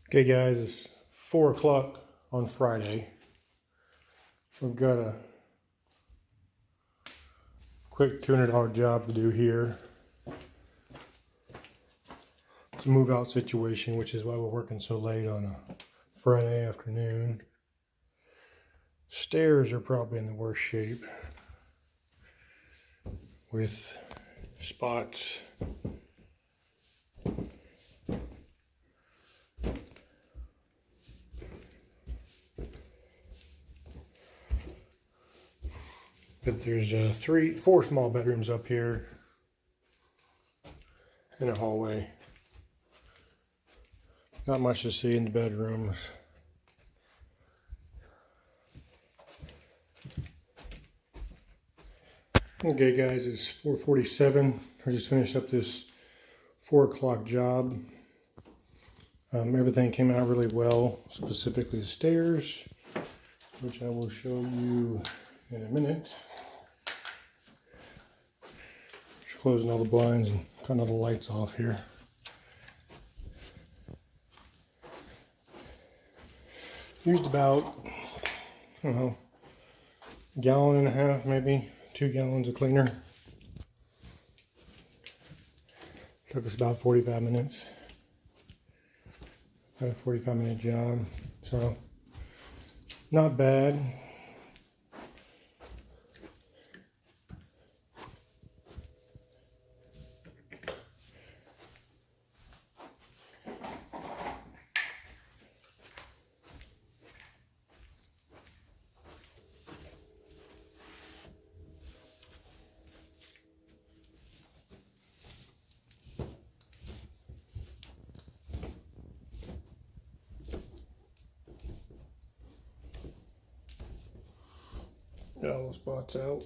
Okay guys, it's 4 o'clock on Friday. We've got a quick $200 job to do here. It's a move out situation, which is why we're working so late on a Friday afternoon. Stairs are probably in the worst shape with spots. But there's 4 small bedrooms up here and a hallway. Not much to see in the bedrooms. Okay guys, it's 4:47. I just finished up this 4 o'clock job. Everything came out really well, specifically the stairs, which I will show you in a minute. Just closing all the blinds and cutting all the lights off here. Used about, I don't know, a gallon and a half, maybe 2 gallons of cleaner. Took us about 45 minutes. About a 45-minute job, so not bad. Got all the spots out.